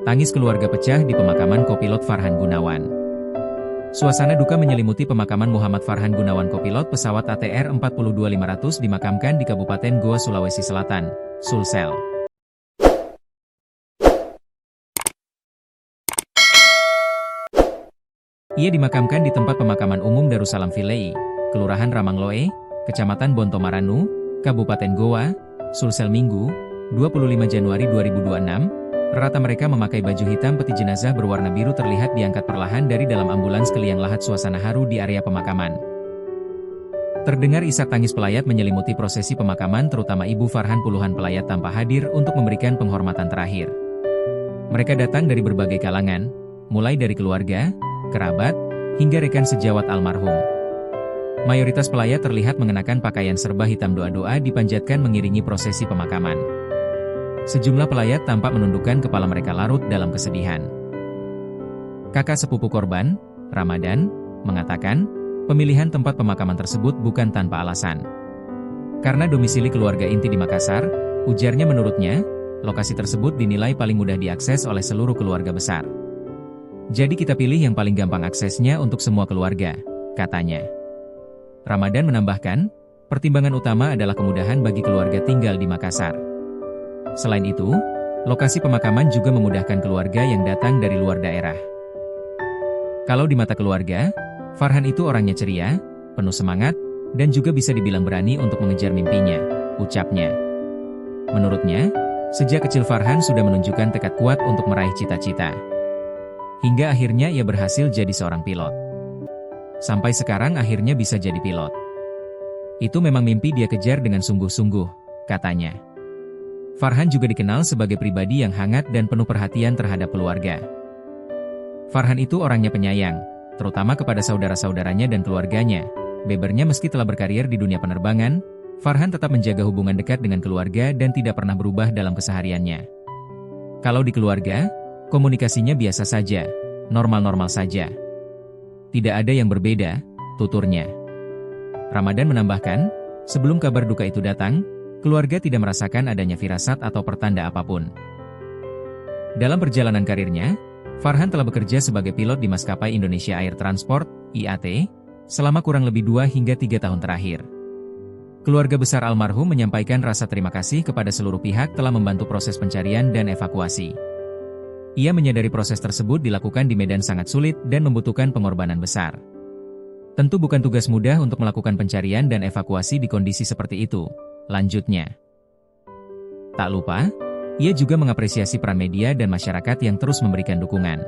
Tangis keluarga pecah di pemakaman kopilot Farhan Gunawan. Suasana duka menyelimuti pemakaman Muhammad Farhan Gunawan, kopilot pesawat ATR 42500 dimakamkan di Kabupaten Goa, Sulawesi Selatan, Sulsel. Ia dimakamkan di tempat pemakaman umum Darussalam Vilei, Kelurahan Ramangloe, Kecamatan Bontomaranu, Kabupaten Goa, Sulsel Minggu, 25 Januari 2026. Rata mereka memakai baju hitam, peti jenazah berwarna biru terlihat diangkat perlahan dari dalam ambulans ke liang lahat. Suasana haru di area pemakaman. Terdengar isak tangis pelayat menyelimuti prosesi pemakaman, terutama Ibu Farhan. Puluhan pelayat tanpa hadir untuk memberikan penghormatan terakhir. Mereka datang dari berbagai kalangan, mulai dari keluarga, kerabat, hingga rekan sejawat almarhum. Mayoritas pelayat terlihat mengenakan pakaian serba hitam. Doa-doa dipanjatkan mengiringi prosesi pemakaman. Sejumlah pelayat tampak menundukkan kepala, mereka larut dalam kesedihan. Kakak sepupu korban, Ramadan, mengatakan, pemilihan tempat pemakaman tersebut bukan tanpa alasan. Karena domisili keluarga inti di Makassar, ujarnya, menurutnya, lokasi tersebut dinilai paling mudah diakses oleh seluruh keluarga besar. Jadi kita pilih yang paling gampang aksesnya untuk semua keluarga, katanya. Ramadan menambahkan, pertimbangan utama adalah kemudahan bagi keluarga tinggal di Makassar. Selain itu, lokasi pemakaman juga memudahkan keluarga yang datang dari luar daerah. Kalau di mata keluarga, Farhan itu orangnya ceria, penuh semangat, dan juga bisa dibilang berani untuk mengejar mimpinya, ucapnya. Menurutnya, sejak kecil Farhan sudah menunjukkan tekad kuat untuk meraih cita-cita. Hingga akhirnya ia berhasil jadi seorang pilot. Sampai sekarang akhirnya bisa jadi pilot. Itu memang mimpi dia kejar dengan sungguh-sungguh, katanya. Farhan juga dikenal sebagai pribadi yang hangat dan penuh perhatian terhadap keluarga. Farhan itu orangnya penyayang, terutama kepada saudara-saudaranya dan keluarganya. Bebernya meski telah berkarir di dunia penerbangan, Farhan tetap menjaga hubungan dekat dengan keluarga dan tidak pernah berubah dalam kesehariannya. Kalau di keluarga, komunikasinya biasa saja, normal-normal saja. Tidak ada yang berbeda, tuturnya. Ramadan menambahkan, sebelum kabar duka itu datang, keluarga tidak merasakan adanya firasat atau pertanda apapun. Dalam perjalanan karirnya, Farhan telah bekerja sebagai pilot di Maskapai Indonesia Air Transport, IAT, selama kurang lebih 2 hingga 3 tahun terakhir. Keluarga besar almarhum menyampaikan rasa terima kasih kepada seluruh pihak telah membantu proses pencarian dan evakuasi. Ia menyadari proses tersebut dilakukan di medan sangat sulit dan membutuhkan pengorbanan besar. Tentu bukan tugas mudah untuk melakukan pencarian dan evakuasi di kondisi seperti itu, lanjutnya. Tak lupa, ia juga mengapresiasi peran media dan masyarakat yang terus memberikan dukungan.